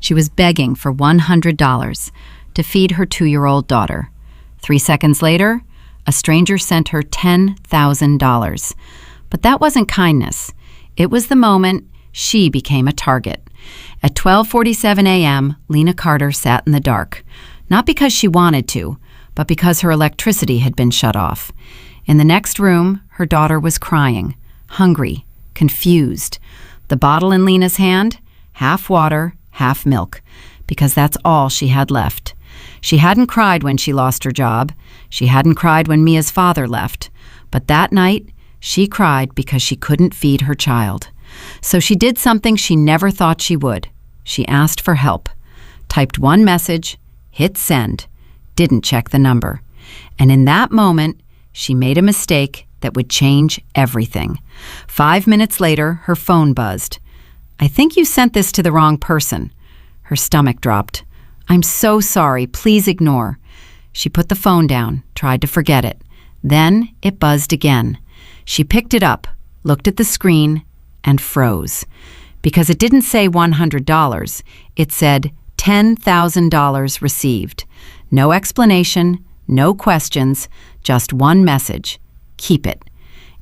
She was begging for $100 to feed her 2-year-old daughter. 3 seconds later, a stranger sent her $10,000. But that wasn't kindness. It was the moment she became a target. At 12:47 a.m., Lena Carter sat in the dark, not because she wanted to, but because her electricity had been shut off. In the next room, her daughter was crying, hungry, confused. The bottle in Lena's hand, half water, half milk, because that's all she had left. She hadn't cried when she lost her job. She hadn't cried when Mia's father left. But that night, she cried because she couldn't feed her child. So she did something she never thought she would. She asked for help, typed one message, hit send, didn't check the number. And in that moment, she made a mistake that would change everything. 5 minutes later, her phone buzzed. "I think you sent this to the wrong person." Her stomach dropped. "I'm so sorry, please ignore." She put the phone down, tried to forget it. Then it buzzed again. She picked it up, looked at the screen, and froze. Because it didn't say $100, it said $10,000 received. No explanation, no questions, just one message. Keep it.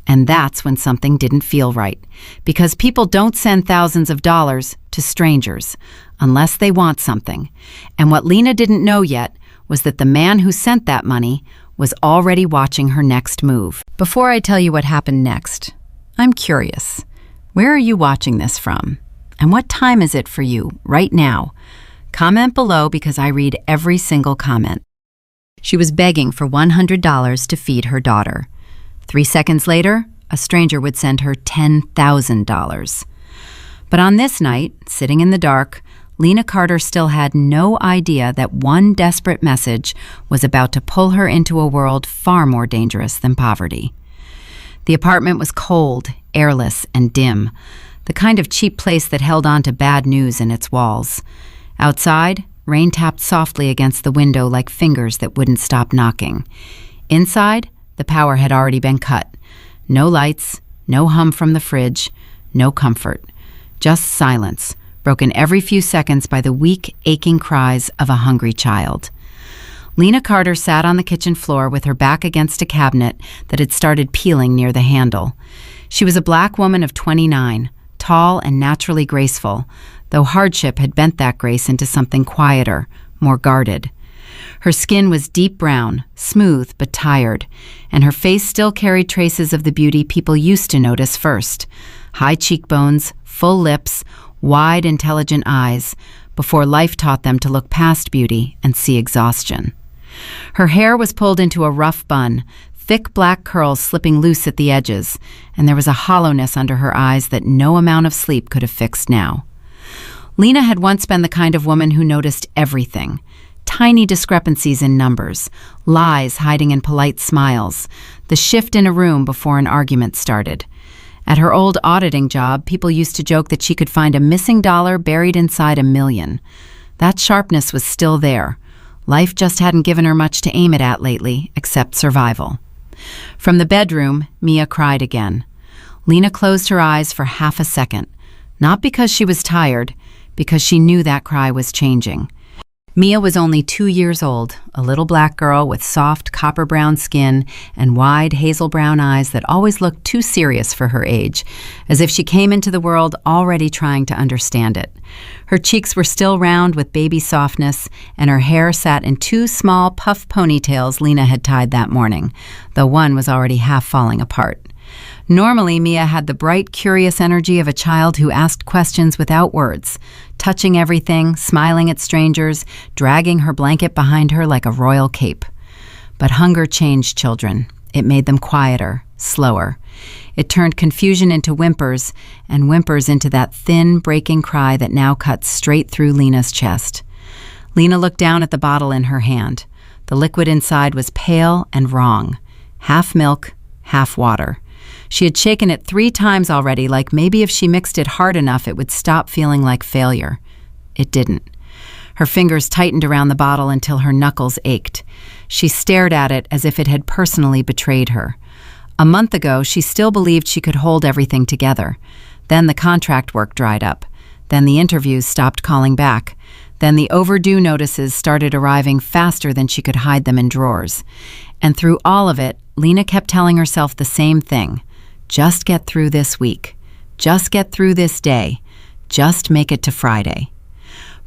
And that's when something didn't feel right. Because people don't send thousands of dollars to strangers unless they want something. And what Lena didn't know yet was that the man who sent that money was already watching her next move. Before I tell you what happened next, I'm curious. Where are you watching this from? And what time is it for you right now? Comment below because I read every single comment. She was begging for $100 to feed her daughter. 3 seconds later, a stranger would send her $10,000. But on this night, sitting in the dark, Lena Carter still had no idea that one desperate message was about to pull her into a world far more dangerous than poverty. The apartment was cold, airless, and dim, the kind of cheap place that held on to bad news in its walls. Outside, rain tapped softly against the window like fingers that wouldn't stop knocking. Inside, the power had already been cut. No lights, no hum from the fridge, no comfort. Just silence, broken every few seconds by the weak, aching cries of a hungry child. Lena Carter sat on the kitchen floor with her back against a cabinet that had started peeling near the handle. She was a black woman of 29, tall and naturally graceful, though hardship had bent that grace into something quieter, more guarded. Her skin was deep brown, smooth but tired, and her face still carried traces of the beauty people used to notice first. High cheekbones, full lips, wide, intelligent eyes, before life taught them to look past beauty and see exhaustion. Her hair was pulled into a rough bun, thick black curls slipping loose at the edges, and there was a hollowness under her eyes that no amount of sleep could have fixed now. Lena had once been the kind of woman who noticed everything. Tiny discrepancies in numbers, lies hiding in polite smiles, the shift in a room before an argument started. At her old auditing job, people used to joke that she could find a missing dollar buried inside $1 million. That sharpness was still there. Life just hadn't given her much to aim it at lately, except survival. From the bedroom, Mia cried again. Lena closed her eyes for half a second, not because she was tired, because she knew that cry was changing. Mia was only 2 years old, a little black girl with soft copper-brown skin and wide hazel-brown eyes that always looked too serious for her age, as if she came into the world already trying to understand it. Her cheeks were still round with baby softness, and her hair sat in 2 small puff ponytails Lena had tied that morning, though one was already half falling apart. Normally, Mia had the bright, curious energy of a child who asked questions without words, touching everything, smiling at strangers, dragging her blanket behind her like a royal cape. But hunger changed children. It made them quieter, slower. It turned confusion into whimpers, and whimpers into that thin, breaking cry that now cut straight through Lena's chest. Lena looked down at the bottle in her hand. The liquid inside was pale and wrong. Half milk, half water. She had shaken it 3 times already, like maybe if she mixed it hard enough it would stop feeling like failure. It didn't. Her fingers tightened around the bottle until her knuckles ached. She stared at it as if it had personally betrayed her. A month ago, she still believed she could hold everything together. Then the contract work dried up. Then the interviews stopped calling back. Then the overdue notices started arriving faster than she could hide them in drawers. And through all of it, Lena kept telling herself the same thing. Just get through this week. Just get through this day. Just make it to Friday.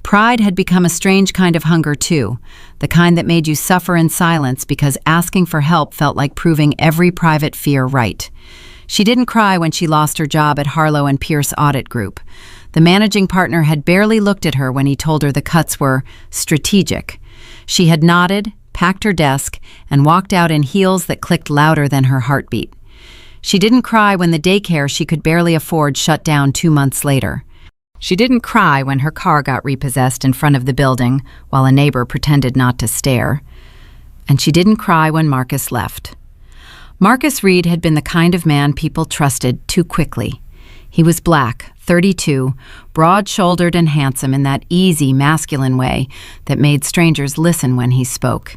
Pride had become a strange kind of hunger too, the kind that made you suffer in silence because asking for help felt like proving every private fear right. She didn't cry when she lost her job at Harlow and Pierce Audit Group. The managing partner had barely looked at her when he told her the cuts were strategic. She had nodded, packed her desk, and walked out in heels that clicked louder than her heartbeat. She didn't cry when the daycare she could barely afford shut down 2 months later. She didn't cry when her car got repossessed in front of the building while a neighbor pretended not to stare. And she didn't cry when Marcus left. Marcus Reed had been the kind of man people trusted too quickly. He was black, 32, broad-shouldered and handsome in that easy, masculine way that made strangers listen when he spoke.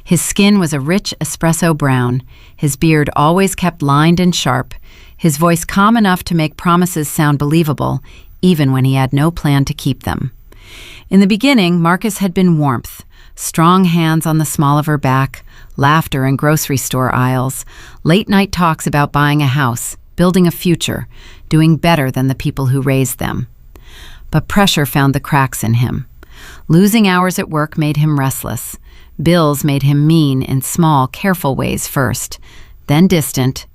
His skin was a rich espresso brown, his beard always kept lined and sharp, his voice calm enough to make promises sound believable, even when he had no plan to keep them. In the beginning, Marcus had been warmth, strong hands on the small of her back, laughter in grocery store aisles, late-night talks about buying a house, building a future, doing better than the people who raised them. But pressure found the cracks in him. Losing hours at work made him restless. Bills made him mean in small, careful ways first, then distant,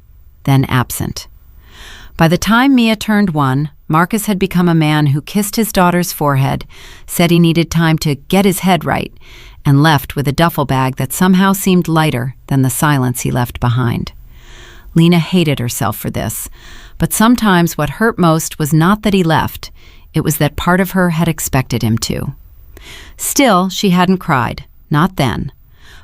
then absent. By the time Mia turned 1, Marcus had become a man who kissed his daughter's forehead, said he needed time to get his head right, and left with a duffel bag that somehow seemed lighter than the silence he left behind. Lena hated herself for this, but sometimes what hurt most was not that he left, it was that part of her had expected him to. Still, she hadn't cried, not then.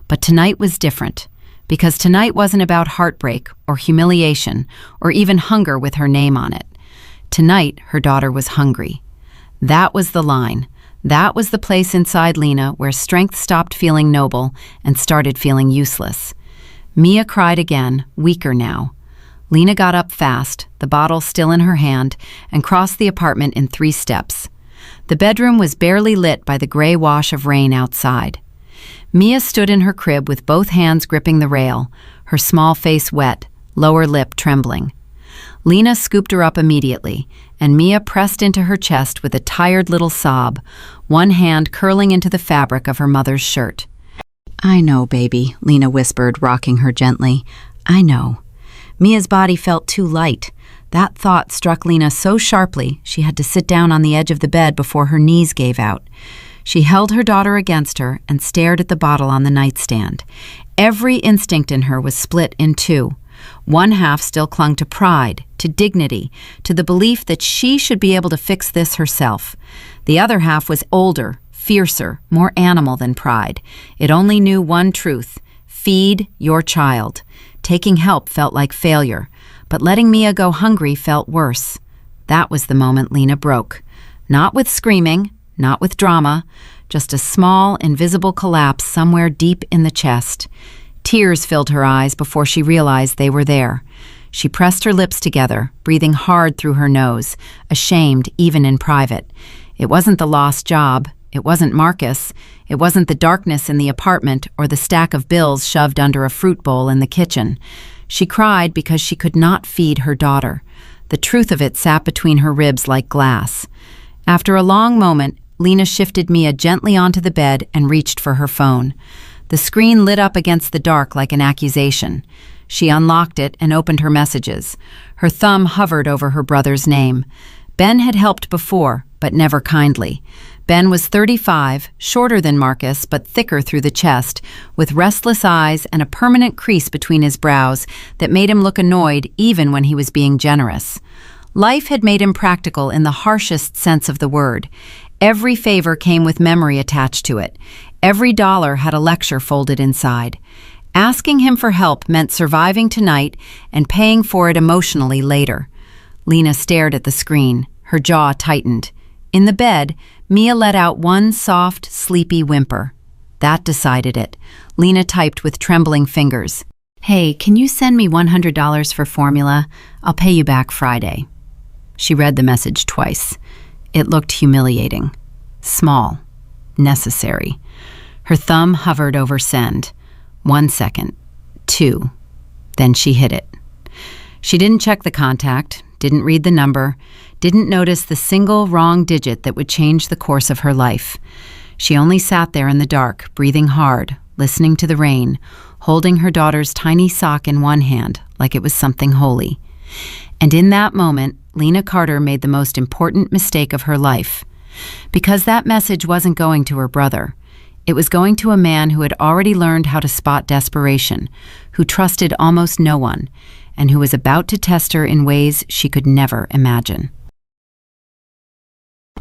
But tonight was different, because tonight wasn't about heartbreak or humiliation or even hunger with her name on it. Tonight, her daughter was hungry. That was the line. That was the place inside Lena where strength stopped feeling noble and started feeling useless. Mia cried again, weaker now. Lena got up fast, the bottle still in her hand, and crossed the apartment in 3 steps. The bedroom was barely lit by the gray wash of rain outside. Mia stood in her crib with both hands gripping the rail, her small face wet, lower lip trembling. Lena scooped her up immediately, and Mia pressed into her chest with a tired little sob, one hand curling into the fabric of her mother's shirt. "I know, baby," Lena whispered, rocking her gently. "I know." Mia's body felt too light. That thought struck Lena so sharply she had to sit down on the edge of the bed before her knees gave out. She held her daughter against her and stared at the bottle on the nightstand. Every instinct in her was split in 2. One half still clung to pride, to dignity, to the belief that she should be able to fix this herself. The other half was older, fiercer, more animal than pride. It only knew one truth: feed your child. Taking help felt like failure, but letting Mia go hungry felt worse. That was the moment Lena broke. Not with screaming, not with drama, just a small, invisible collapse somewhere deep in the chest. Tears filled her eyes before she realized they were there. She pressed her lips together, breathing hard through her nose, ashamed even in private. It wasn't the lost job. It wasn't Marcus. It wasn't the darkness in the apartment or the stack of bills shoved under a fruit bowl in the kitchen. She cried because she could not feed her daughter. The truth of it sat between her ribs like glass. After a long moment, Lena shifted Mia gently onto the bed and reached for her phone. The screen lit up against the dark like an accusation. She unlocked it and opened her messages. Her thumb hovered over her brother's name. Ben had helped before, but never kindly. Ben was 35, shorter than Marcus, but thicker through the chest, with restless eyes and a permanent crease between his brows that made him look annoyed even when he was being generous. Life had made him practical in the harshest sense of the word. Every favor came with memory attached to it. Every dollar had a lecture folded inside. Asking him for help meant surviving tonight and paying for it emotionally later. Lena stared at the screen, her jaw tightened. In the bed, Mia let out one soft, sleepy whimper. That decided it. Lena typed with trembling fingers. "Hey, can you send me $100 for formula? I'll pay you back Friday." She read the message twice. It looked humiliating, small, necessary. Her thumb hovered over send. 1 second, 2. Then she hit it. She didn't check the contact, didn't read the number, didn't notice the single wrong digit that would change the course of her life. She only sat there in the dark, breathing hard, listening to the rain, holding her daughter's tiny sock in one hand like it was something holy. And in that moment, Lena Carter made the most important mistake of her life. Because that message wasn't going to her brother. It was going to a man who had already learned how to spot desperation, who trusted almost no one, and who was about to test her in ways she could never imagine.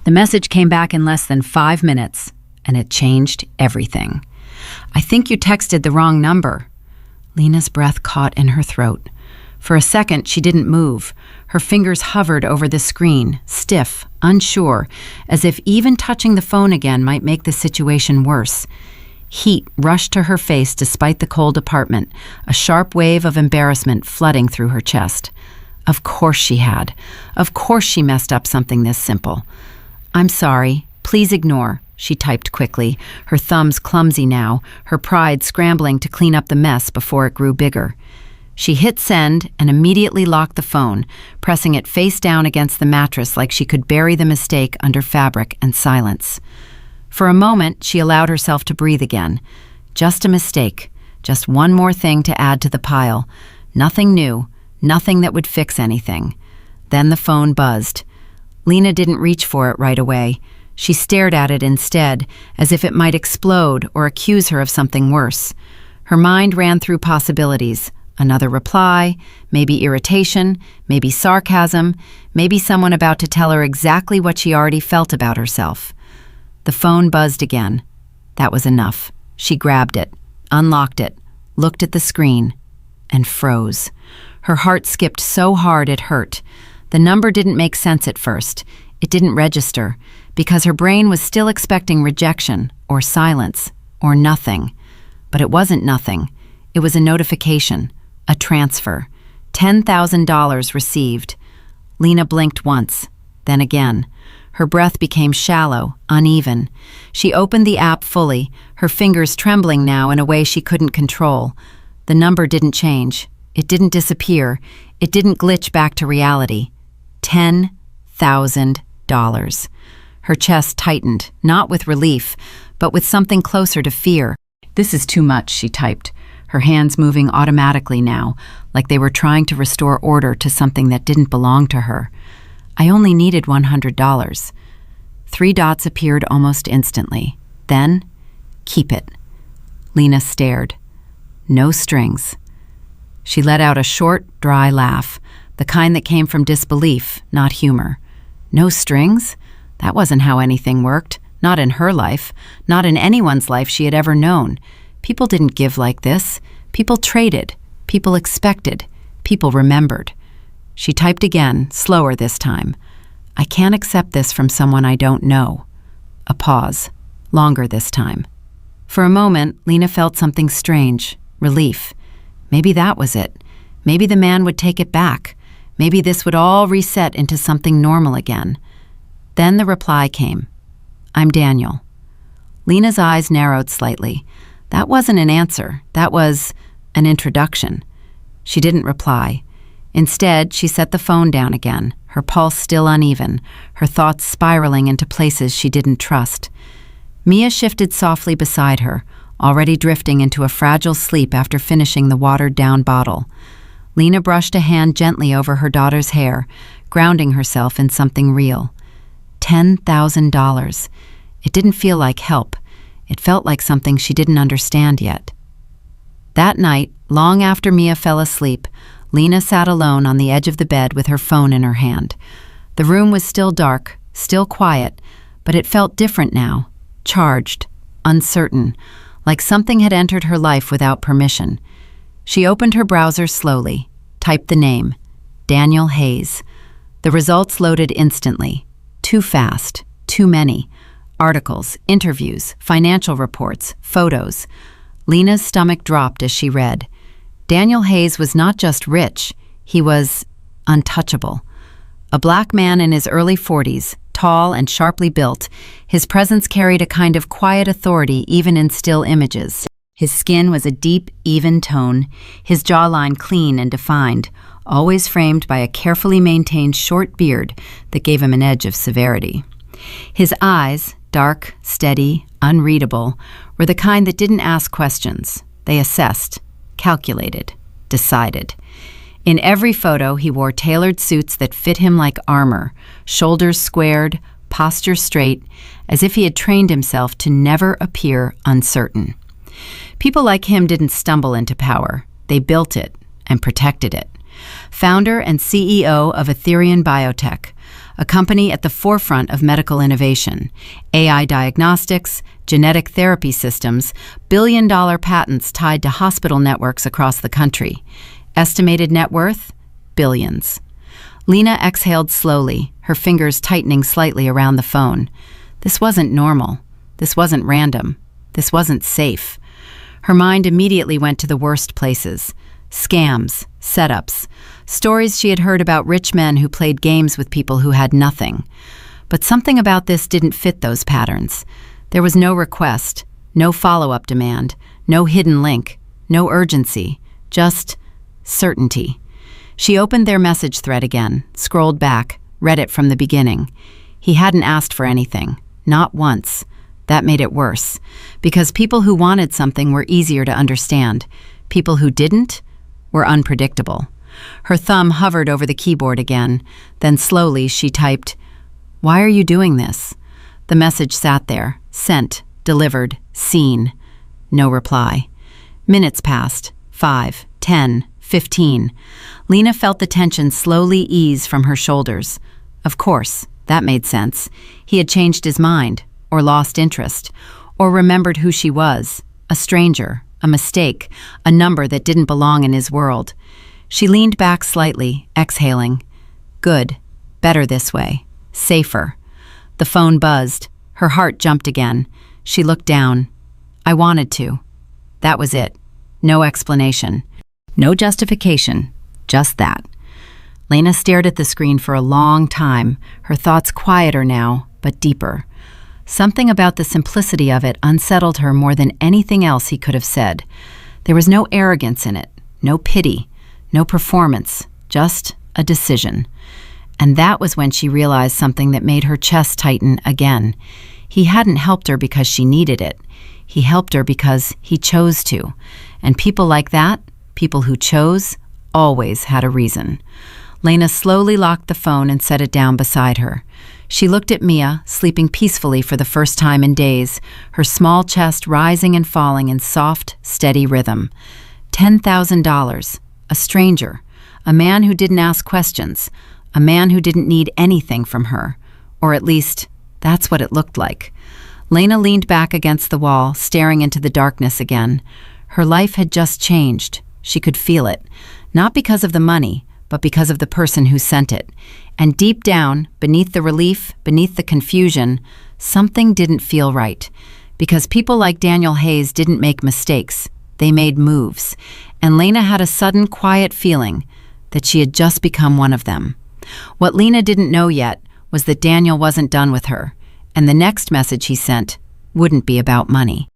The message came back in less than 5 minutes, and it changed everything. "I think you texted the wrong number." Lena's breath caught in her throat. For a second, she didn't move. Her fingers hovered over the screen, stiff, unsure, as if even touching the phone again might make the situation worse. Heat rushed to her face despite the cold apartment, a sharp wave of embarrassment flooding through her chest. Of course she had. Of course she messed up something this simple. "I'm sorry. Please ignore," she typed quickly, her thumbs clumsy now, her pride scrambling to clean up the mess before it grew bigger. She hit send and immediately locked the phone, pressing it face down against the mattress like she could bury the mistake under fabric and silence. For a moment, she allowed herself to breathe again. Just a mistake, just one more thing to add to the pile. Nothing new, nothing that would fix anything. Then the phone buzzed. Lena didn't reach for it right away. She stared at it instead, as if it might explode or accuse her of something worse. Her mind ran through possibilities. Another reply, maybe irritation, maybe sarcasm, maybe someone about to tell her exactly what she already felt about herself. The phone buzzed again. That was enough. She grabbed it, unlocked it, looked at the screen, and froze. Her heart skipped so hard it hurt. The number didn't make sense at first. It didn't register, because her brain was still expecting rejection, or silence, or nothing. But it wasn't nothing. It was a notification. A transfer. $10,000 received. Lena blinked once, then again. Her breath became shallow, uneven. She opened the app fully, her fingers trembling now in a way she couldn't control. The number didn't change. It didn't disappear. It didn't glitch back to reality. $10,000. Her chest tightened, not with relief, but with something closer to fear. "This is too much," she typed, her hands moving automatically now, like they were trying to restore order to something that didn't belong to her. "I only needed $100. 3 dots appeared almost instantly. Then, "Keep it." Lena stared. No strings. She let out a short, dry laugh, the kind that came from disbelief, not humor. No strings? That wasn't how anything worked. Not in her life. Not in anyone's life she had ever known. People didn't give like this. People traded. People expected. People remembered. She typed again, slower this time. "I can't accept this from someone I don't know." A pause. Longer this time. For a moment, Lena felt something strange. Relief. Maybe that was it. Maybe the man would take it back. Maybe this would all reset into something normal again. Then the reply came. "I'm Daniel." Lena's eyes narrowed slightly. That wasn't an answer. That was an introduction. She didn't reply. Instead, she set the phone down again, her pulse still uneven, her thoughts spiraling into places she didn't trust. Mia shifted softly beside her, already drifting into a fragile sleep after finishing the watered-down bottle. Lena brushed a hand gently over her daughter's hair, grounding herself in something real. $10,000. It didn't feel like help. It felt like something she didn't understand yet. That night, long after Mia fell asleep, Lena sat alone on the edge of the bed with her phone in her hand. The room was still dark, still quiet, but it felt different now, charged, uncertain, like something had entered her life without permission. She opened her browser slowly, typed the name, Daniel Hayes. The results loaded instantly. Too fast, too many. Articles, interviews, financial reports, photos. Lena's stomach dropped as she read. Daniel Hayes was not just rich, he was untouchable. A black man in his early 40s, Tall and sharply built, his presence carried a kind of quiet authority even in still images. His skin was a deep, even tone, his jawline clean and defined, always framed by a carefully maintained short beard that gave him an edge of severity. His eyes, dark, steady, unreadable, were the kind that didn't ask questions. They assessed, calculated, decided. In every photo, he wore tailored suits that fit him like armor, shoulders squared, posture straight, as if he had trained himself to never appear uncertain. People like him didn't stumble into power. They built it and protected it. Founder and CEO of Ethereum Biotech, a company at the forefront of medical innovation, AI diagnostics, genetic therapy systems, billion-dollar patents tied to hospital networks across the country. Estimated net worth? Billions. Lena exhaled slowly, her fingers tightening slightly around the phone. This wasn't normal. This wasn't random. This wasn't safe. Her mind immediately went to the worst places. Scams, setups, stories she had heard about rich men who played games with people who had nothing. But something about this didn't fit those patterns. There was no request, no follow-up demand, no hidden link, no urgency, just certainty. She opened their message thread again, scrolled back, read it from the beginning. He hadn't asked for anything, not once. That made it worse, because people who wanted something were easier to understand. People who didn't were unpredictable. Her thumb hovered over the keyboard again. Then slowly she typed, "Why are you doing this?" The message sat there, sent, delivered, seen. No reply. Minutes passed. 5, 10, 15. Lena felt the tension slowly ease from her shoulders. Of course, that made sense. He had changed his mind, or lost interest, or remembered who she was, a stranger, a mistake, a number that didn't belong in his world. She leaned back slightly, exhaling. Good. Better this way. Safer. The phone buzzed. Her heart jumped again. She looked down. I wanted to. That was it. No explanation. No justification. Just that. Lena stared at the screen for a long time, her thoughts quieter now, but deeper. Something about the simplicity of it unsettled her more than anything else he could have said. There was no arrogance in it, no pity, no performance, just a decision. And that was when she realized something that made her chest tighten again. He hadn't helped her because she needed it. He helped her because he chose to. And people like that, people who chose, always had a reason. Lena slowly locked the phone and set it down beside her. She looked at Mia, sleeping peacefully for the first time in days, her small chest rising and falling in soft, steady rhythm. $10,000. A stranger. A man who didn't ask questions. A man who didn't need anything from her. Or at least, that's what it looked like. Lena leaned back against the wall, staring into the darkness again. Her life had just changed. She could feel it. Not because of the money, but because of the person who sent it. And deep down, beneath the relief, beneath the confusion, something didn't feel right. Because people like Daniel Hayes didn't make mistakes. They made moves. And Lena had a sudden, quiet feeling that she had just become one of them. What Lena didn't know yet was that Daniel wasn't done with her, and the next message he sent wouldn't be about money.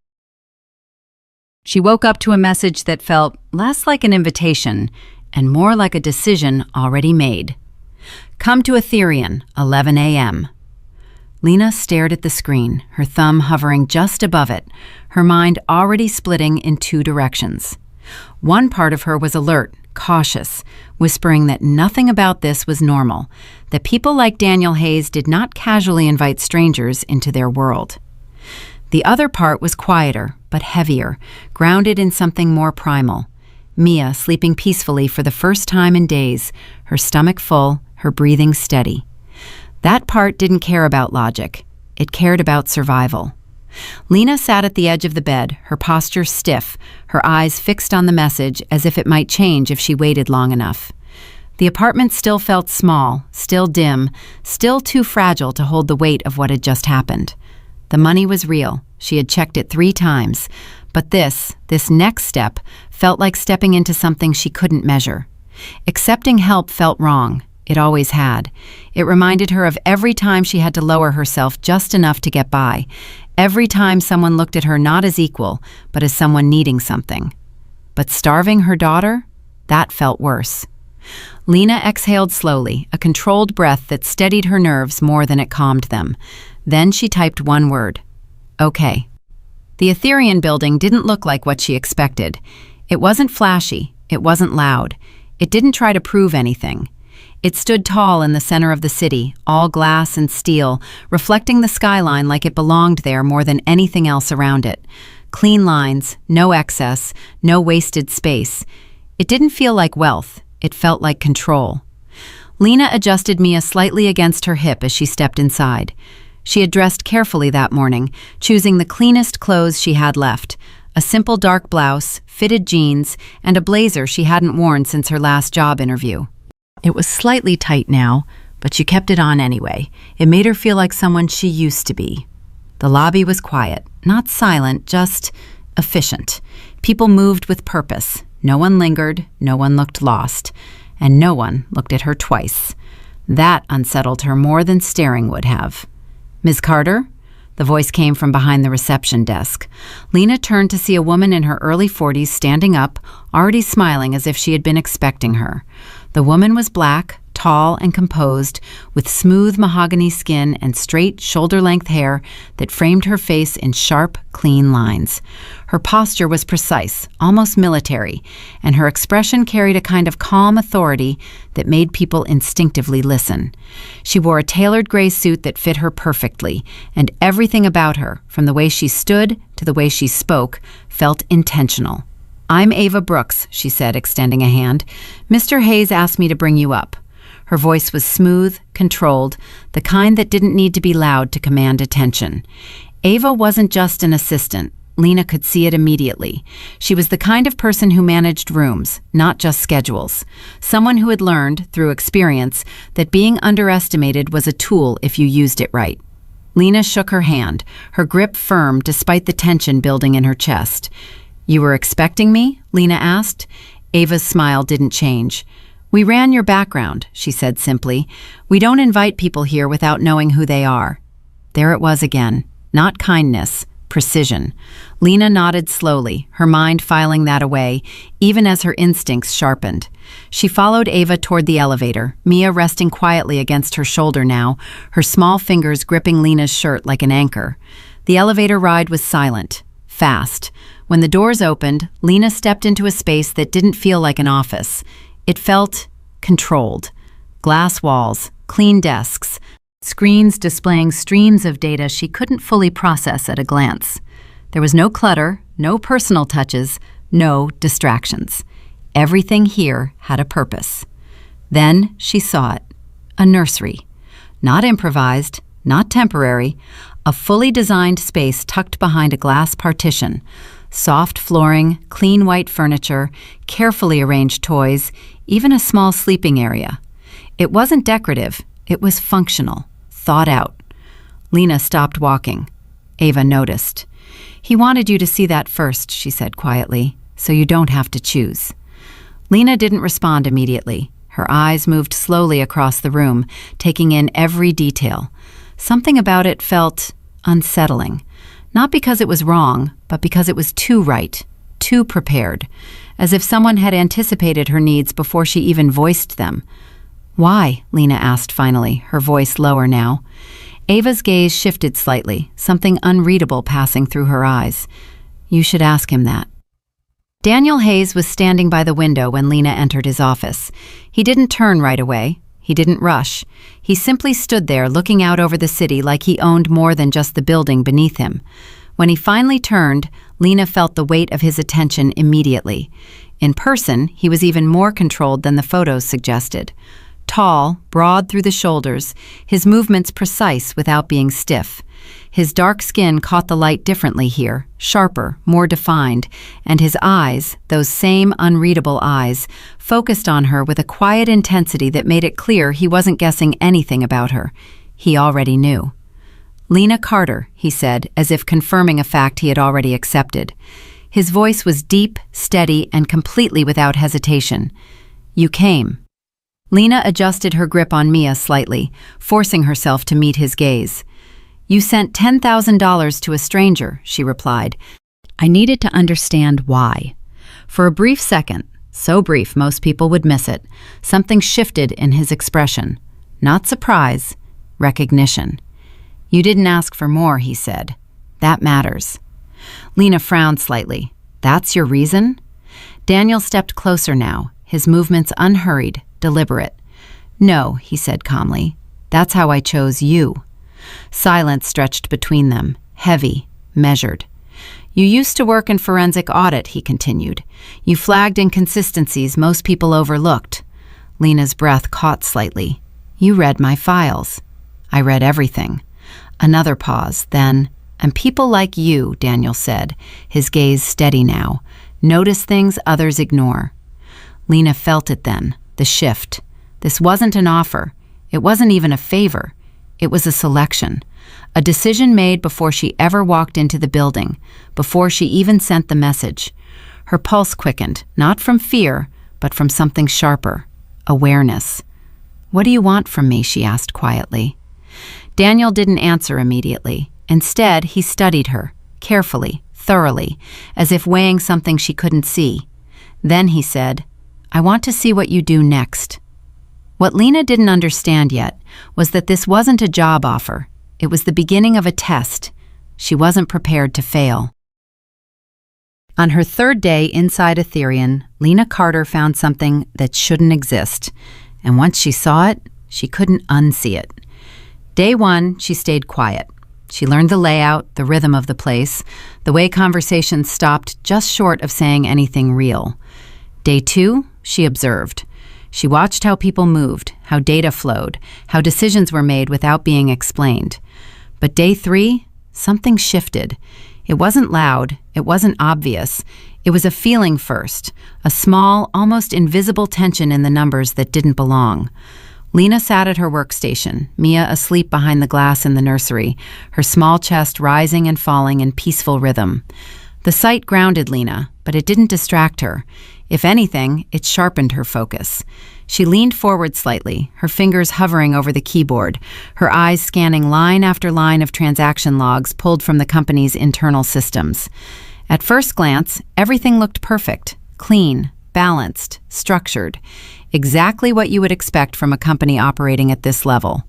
She woke up to a message that felt less like an invitation and more like a decision already made. Come to Ethereum, 11 a.m. Lena stared at the screen, her thumb hovering just above it, her mind already splitting in two directions. One part of her was alert, cautious, whispering that nothing about this was normal, that people like Daniel Hayes did not casually invite strangers into their world. The other part was quieter, but heavier, grounded in something more primal. Mia sleeping peacefully for the first time in days, her stomach full, her breathing steady. That part didn't care about logic. It cared about survival. Lena sat at the edge of the bed, her posture stiff, her eyes fixed on the message as if it might change if she waited long enough. The apartment still felt small, still dim, still too fragile to hold the weight of what had just happened. The money was real. She had checked it 3 times. But this next step, felt like stepping into something she couldn't measure. Accepting help felt wrong. It always had. It reminded her of every time she had to lower herself just enough to get by, every time someone looked at her not as equal, but as someone needing something. But starving her daughter? That felt worse. Lena exhaled slowly, a controlled breath that steadied her nerves more than it calmed them. Then she typed one word. Okay. The Ethereum building didn't look like what she expected. It wasn't flashy. It wasn't loud. It didn't try to prove anything. It stood tall in the center of the city, all glass and steel, reflecting the skyline like it belonged there more than anything else around it. Clean lines, no excess, no wasted space. It didn't feel like wealth. It felt like control. Lena adjusted Mia slightly against her hip as she stepped inside. She had dressed carefully that morning, choosing the cleanest clothes she had left, a simple dark blouse, fitted jeans, and a blazer she hadn't worn since her last job interview. It was slightly tight now, but she kept it on anyway. It made her feel like someone she used to be. The lobby was quiet, not silent, just efficient. People moved with purpose. No one lingered, no one looked lost, and no one looked at her twice. That unsettled her more than staring would have. "Ms. Carter?" The voice came from behind the reception desk. Lena turned to see a woman in her early 40s standing up, already smiling as if she had been expecting her. The woman was black, tall and composed, with smooth mahogany skin and straight, shoulder-length hair that framed her face in sharp, clean lines. Her posture was precise, almost military, and her expression carried a kind of calm authority that made people instinctively listen. She wore a tailored gray suit that fit her perfectly, and everything about her, from the way she stood to the way she spoke, felt intentional. "I'm Ava Brooks," she said, extending a hand. "Mr. Hayes asked me to bring you up." Her voice was smooth, controlled, the kind that didn't need to be loud to command attention. Ava wasn't just an assistant. Lena could see it immediately. She was the kind of person who managed rooms, not just schedules. Someone who had learned, through experience, that being underestimated was a tool if you used it right. Lena shook her hand, her grip firm despite the tension building in her chest. "You were expecting me?" Lena asked. Ava's smile didn't change. "We ran your background," she said simply. "We don't invite people here without knowing who they are." There it was again. Not kindness, precision. Lena nodded slowly, her mind filing that away, even as her instincts sharpened. She followed Ava toward the elevator, Mia resting quietly against her shoulder now, her small fingers gripping Lena's shirt like an anchor. The elevator ride was silent, fast. When the doors opened, Lena stepped into a space that didn't feel like an office. It felt controlled. Glass walls, clean desks, screens displaying streams of data she couldn't fully process at a glance. There was no clutter, no personal touches, no distractions. Everything here had a purpose. Then she saw it. A nursery. Not improvised, not temporary, a fully designed space tucked behind a glass partition. Soft flooring, clean white furniture, carefully arranged toys, even a small sleeping area. It wasn't decorative, it was functional, thought out. Lena stopped walking. Ava noticed. "He wanted you to see that first," she said quietly, "so you don't have to choose." Lena didn't respond immediately. Her eyes moved slowly across the room, taking in every detail. Something about it felt unsettling. Not because it was wrong, but because it was too right, too prepared, as if someone had anticipated her needs before she even voiced them. "Why?" Lena asked finally, her voice lower now. Ava's gaze shifted slightly, something unreadable passing through her eyes. "You should ask him that." Daniel Hayes was standing by the window when Lena entered his office. He didn't turn right away. He didn't rush. He simply stood there looking out over the city like he owned more than just the building beneath him. When he finally turned, Lena felt the weight of his attention immediately. In person, he was even more controlled than the photos suggested. Tall, broad through the shoulders, his movements precise without being stiff. His dark skin caught the light differently here, sharper, more defined, and his eyes, those same unreadable eyes, focused on her with a quiet intensity that made it clear he wasn't guessing anything about her. He already knew. "Lena Carter," he said, as if confirming a fact he had already accepted. His voice was deep, steady, and completely without hesitation. "You came." Lena adjusted her grip on Mia slightly, forcing herself to meet his gaze. "You sent $10,000 to a stranger," she replied. I needed to understand why. For a brief second, so brief most people would miss it, something shifted in his expression. Not surprise, recognition. "You didn't ask for more," he said. "That matters." Lena frowned slightly. "That's your reason?" Daniel stepped closer now, his movements unhurried, deliberate. "No," he said calmly. "That's how I chose you." Silence stretched between them, heavy, measured. "You used to work in forensic audit," he continued. "You flagged inconsistencies most people overlooked." Lena's breath caught slightly. "You read my files." "I read everything." Another pause, then, "And people like you," Daniel said, his gaze steady now, "notice things others ignore." Lena felt it then, the shift. This wasn't an offer. It wasn't even a favor. It was a selection. A decision made before she ever walked into the building, before she even sent the message. Her pulse quickened, not from fear, but from something sharper, awareness. "What do you want from me?" she asked quietly. Daniel didn't answer immediately. Instead, he studied her, carefully, thoroughly, as if weighing something she couldn't see. Then he said, "I want to see what you do next." What Lena didn't understand yet was that this wasn't a job offer. It was the beginning of a test. She wasn't prepared to fail. On her third day inside Ethereum, Lena Carter found something that shouldn't exist. And once she saw it, she couldn't unsee it. Day one, she stayed quiet. She learned the layout, the rhythm of the place, the way conversations stopped just short of saying anything real. Day two, she observed. She watched how people moved, how data flowed, how decisions were made without being explained. But day three, something shifted. It wasn't loud, it wasn't obvious. It was a feeling first, a small, almost invisible tension in the numbers that didn't belong. Lena sat at her workstation, Mia asleep behind the glass in the nursery, her small chest rising and falling in peaceful rhythm. The sight grounded Lena, but it didn't distract her. If anything, it sharpened her focus. She leaned forward slightly, her fingers hovering over the keyboard, her eyes scanning line after line of transaction logs pulled from the company's internal systems. At first glance, everything looked perfect, clean, balanced, structured. Exactly what you would expect from a company operating at this level.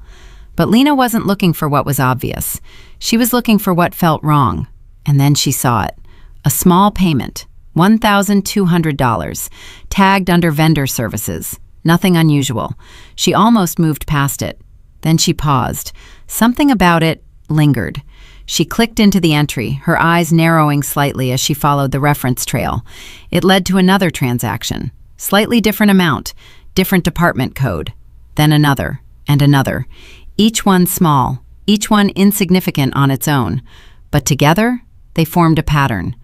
But Lena wasn't looking for what was obvious. She was looking for what felt wrong. And then she saw it. A small payment, $1,200, tagged under vendor services. Nothing unusual. She almost moved past it. Then she paused. Something about it lingered. She clicked into the entry, her eyes narrowing slightly as she followed the reference trail. It led to another transaction. Slightly different amount, different department code. Then another, and another. Each one small, each one insignificant on its own. But together, they formed a pattern.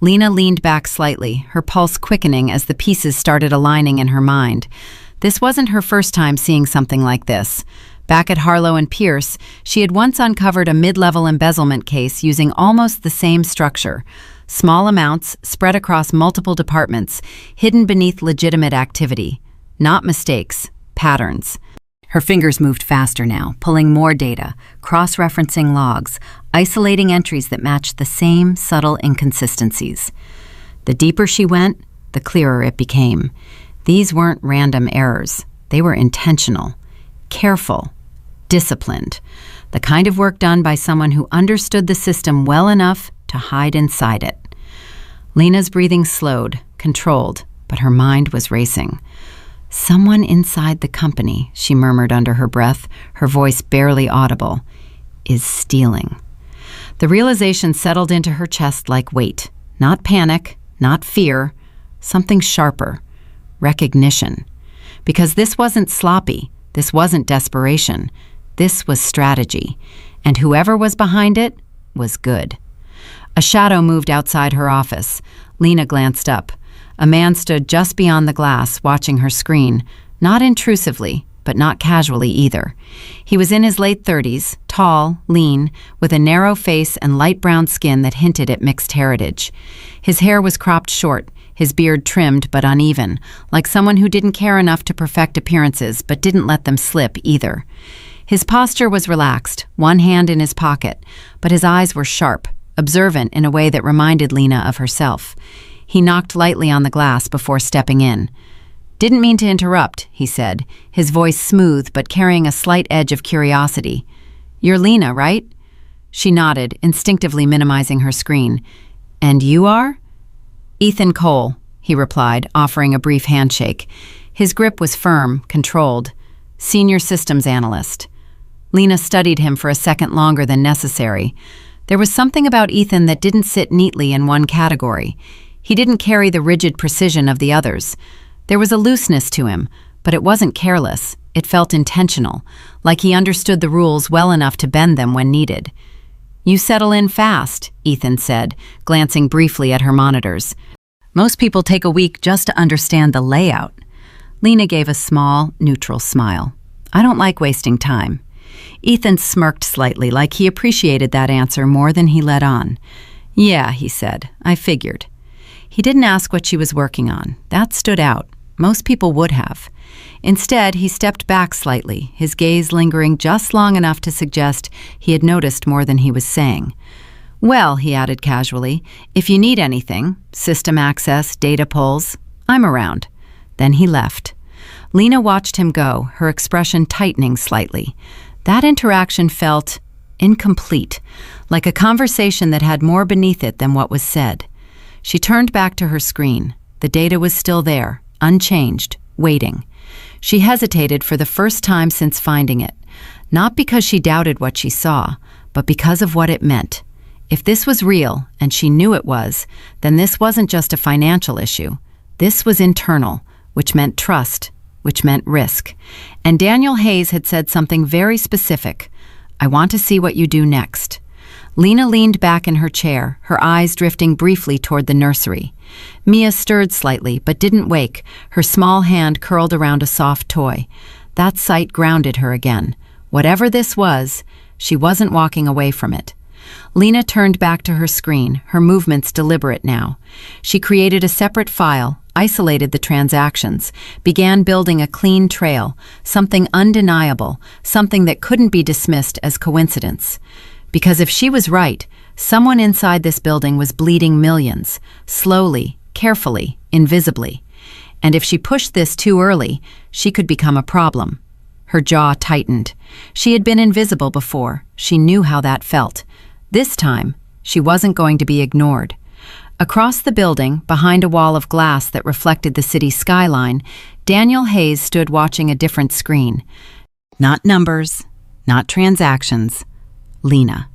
Lena leaned back slightly, her pulse quickening as the pieces started aligning in her mind. This wasn't her first time seeing something like this. Back at Harlow and Pierce, she had once uncovered a mid-level embezzlement case using almost the same structure. Small amounts spread across multiple departments, hidden beneath legitimate activity. Not mistakes, patterns. Her fingers moved faster now, pulling more data, cross-referencing logs, isolating entries that matched the same subtle inconsistencies. The deeper she went, the clearer it became. These weren't random errors. They were intentional, careful, disciplined. The kind of work done by someone who understood the system well enough to hide inside it. Lena's breathing slowed, controlled, but her mind was racing. "Someone inside the company," she murmured under her breath, her voice barely audible, "is stealing." The realization settled into her chest like weight. Not panic, not fear, something sharper. Recognition. Because this wasn't sloppy, this wasn't desperation, this was strategy. And whoever was behind it was good. A shadow moved outside her office. Lena glanced up. A man stood just beyond the glass, watching her screen, not intrusively, but not casually either. He was in his late 30s, tall, lean, with a narrow face and light brown skin that hinted at mixed heritage. His hair was cropped short, his beard trimmed but uneven, like someone who didn't care enough to perfect appearances but didn't let them slip either. His posture was relaxed, one hand in his pocket, but his eyes were sharp, observant in a way that reminded Lena of herself. He knocked lightly on the glass before stepping in. "Didn't mean to interrupt," he said, his voice smooth but carrying a slight edge of curiosity. "You're Lena, right?" She nodded, instinctively minimizing her screen. "And you are?" "Ethan Cole," he replied, offering a brief handshake. His grip was firm, controlled. "Senior systems analyst." Lena studied him for a second longer than necessary. There was something about Ethan that didn't sit neatly in one category. He didn't carry the rigid precision of the others. There was a looseness to him, but it wasn't careless. It felt intentional, like he understood the rules well enough to bend them when needed. "You settle in fast," Ethan said, glancing briefly at her monitors. "Most people take a week just to understand the layout." Lena gave a small, neutral smile. "I don't like wasting time." Ethan smirked slightly, like he appreciated that answer more than he let on. "Yeah," he said, "I figured." He didn't ask what she was working on. That stood out. Most people would have. Instead, he stepped back slightly, his gaze lingering just long enough to suggest he had noticed more than he was saying. "Well," he added casually, "if you need anything, system access, data pulls, I'm around." Then he left. Lena watched him go, her expression tightening slightly. That interaction felt incomplete, like a conversation that had more beneath it than what was said. She turned back to her screen. The data was still there, unchanged, waiting. She hesitated for the first time since finding it, not because she doubted what she saw, but because of what it meant. If this was real, and she knew it was, then this wasn't just a financial issue. This was internal, which meant trust, which meant risk. And Daniel Hayes had said something very specific. "I want to see what you do next." Lena leaned back in her chair, her eyes drifting briefly toward the nursery. Mia stirred slightly, but didn't wake, her small hand curled around a soft toy. That sight grounded her again. Whatever this was, she wasn't walking away from it. Lena turned back to her screen, her movements deliberate now. She created a separate file, isolated the transactions, began building a clean trail, something undeniable, something that couldn't be dismissed as coincidence. Because if she was right, someone inside this building was bleeding millions, slowly, carefully, invisibly. And if she pushed this too early, she could become a problem. Her jaw tightened. She had been invisible before. She knew how that felt. This time, she wasn't going to be ignored. Across the building, behind a wall of glass that reflected the city skyline, Daniel Hayes stood watching a different screen. Not numbers, not transactions. Lena.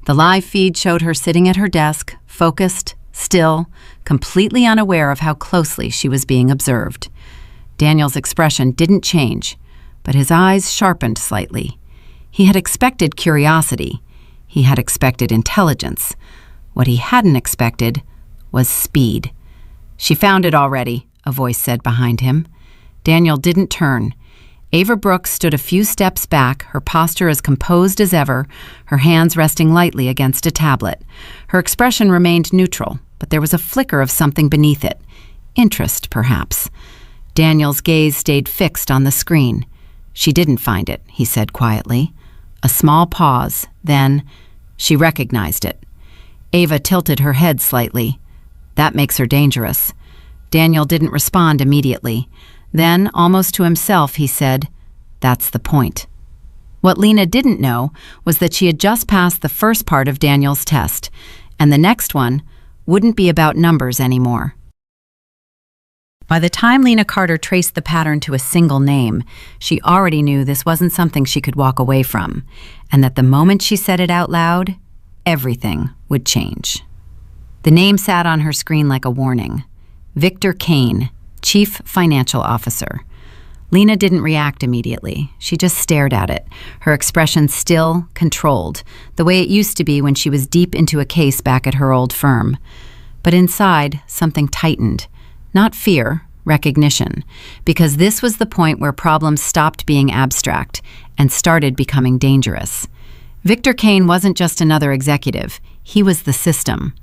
The live feed showed her sitting at her desk, focused, still, completely unaware of how closely she was being observed. Daniel's expression didn't change, but his eyes sharpened slightly. He had expected curiosity. He had expected intelligence. What he hadn't expected was speed. "She found it already," a voice said behind him. Daniel didn't turn. Ava Brooks stood a few steps back, her posture as composed as ever, her hands resting lightly against a tablet. Her expression remained neutral, but there was a flicker of something beneath it. Interest, perhaps. Daniel's gaze stayed fixed on the screen. "She didn't find it," he said quietly. A small pause, then she recognized it. Ava tilted her head slightly. "That makes her dangerous." Daniel didn't respond immediately. Then, almost to himself, he said, "That's the point." What Lena didn't know was that she had just passed the first part of Daniel's test, and the next one wouldn't be about numbers anymore. By the time Lena Carter traced the pattern to a single name, she already knew this wasn't something she could walk away from, and that the moment she said it out loud, everything would change. The name sat on her screen like a warning. Victor Kane, Chief Financial Officer. Lena didn't react immediately. She just stared at it, her expression still, controlled, the way it used to be when she was deep into a case back at her old firm. But inside, something tightened. Not fear, recognition, because this was the point where problems stopped being abstract and started becoming dangerous. Victor Kane wasn't just another executive. He was the system.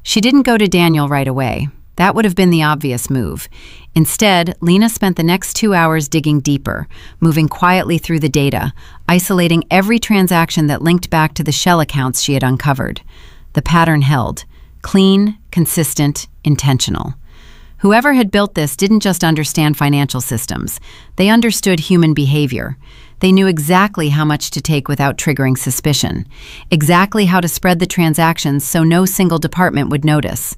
She didn't go to Daniel right away. That would have been the obvious move. Instead, Lena spent the next 2 hours digging deeper, moving quietly through the data, isolating every transaction that linked back to the shell accounts she had uncovered. The pattern held: clean, consistent, intentional. Whoever had built this didn't just understand financial systems. They understood human behavior. They knew exactly how much to take without triggering suspicion, exactly how to spread the transactions so no single department would notice.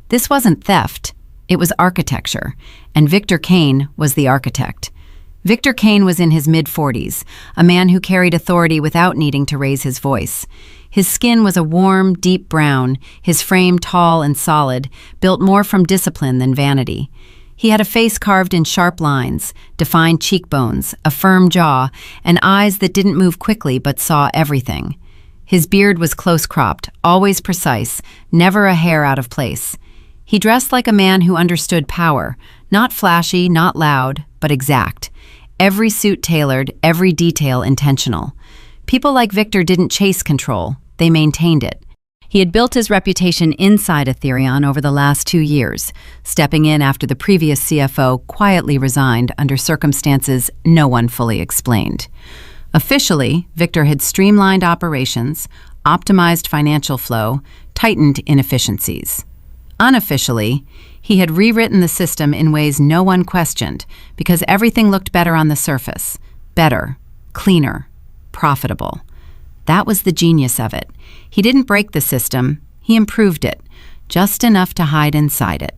This wasn't theft, it was architecture, and Victor Kane was the architect. Victor Kane was in his mid-40s, a man who carried authority without needing to raise his voice. His skin was a warm, deep brown, his frame tall and solid, built more from discipline than vanity. He had a face carved in sharp lines, defined cheekbones, a firm jaw, and eyes that didn't move quickly but saw everything. His beard was close-cropped, always precise, never a hair out of place. He dressed like a man who understood power, not flashy, not loud, but exact. Every suit tailored, every detail intentional. People like Victor didn't chase control, they maintained it. He had built his reputation inside Ethereum over the last 2 years, stepping in after the previous CFO quietly resigned under circumstances no one fully explained. Officially, Victor had streamlined operations, optimized financial flow, tightened inefficiencies. Unofficially, he had rewritten the system in ways no one questioned because everything looked better on the surface. Better, cleaner, profitable. That was the genius of it. He didn't break the system, he improved it, just enough to hide inside it.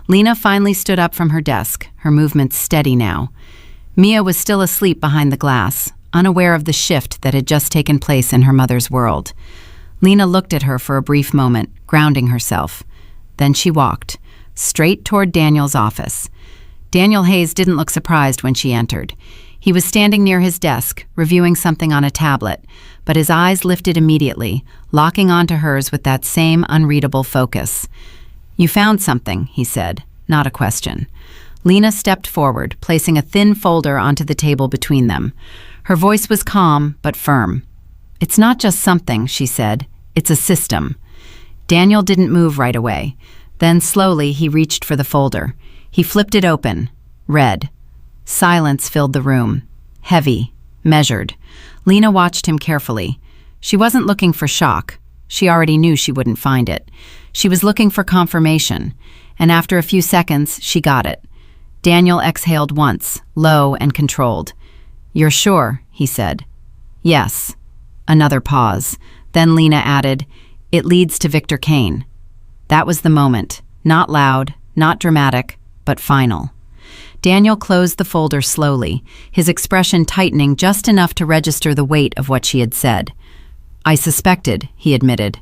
Lena finally stood up from her desk, her movements steady now. Mia was still asleep behind the glass, unaware of the shift that had just taken place in her mother's world. Lena looked at her for a brief moment, grounding herself. Then she walked, straight toward Daniel's office. Daniel Hayes didn't look surprised when she entered. He was standing near his desk, reviewing something on a tablet, but his eyes lifted immediately, locking onto hers with that same unreadable focus. "You found something," he said, not a question. Lena stepped forward, placing a thin folder onto the table between them. Her voice was calm, but firm. "It's not just something," she said. "It's a system." Daniel didn't move right away. Then slowly he reached for the folder. He flipped it open, read. Silence filled the room. Heavy, measured. Lena watched him carefully. She wasn't looking for shock. She already knew she wouldn't find it. She was looking for confirmation, and after a few seconds, she got it. Daniel exhaled once, low and controlled. "You're sure?" he said. "Yes." Another pause. Then Lena added, "It leads to Victor Kane." That was the moment. Not loud, not dramatic, but final. Daniel closed the folder slowly, his expression tightening just enough to register the weight of what she had said. "I suspected," he admitted.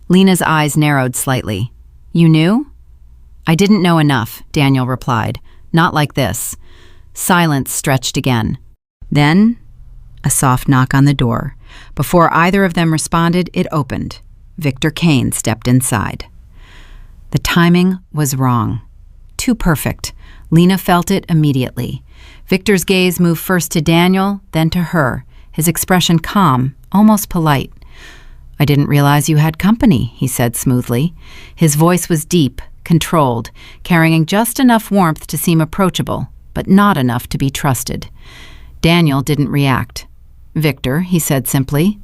Lena's eyes narrowed slightly. "You knew?" "I didn't know enough," Daniel replied. "Not like this." Silence stretched again. Then, a soft knock on the door. Before either of them responded, it opened. Victor Kane stepped inside. The timing was wrong. Too perfect. Lena felt it immediately. Victor's gaze moved first to Daniel, then to her, his expression calm, almost polite. "I didn't realize you had company," he said smoothly. His voice was deep, controlled, carrying just enough warmth to seem approachable, but not enough to be trusted. Daniel didn't react. "Victor," he said simply.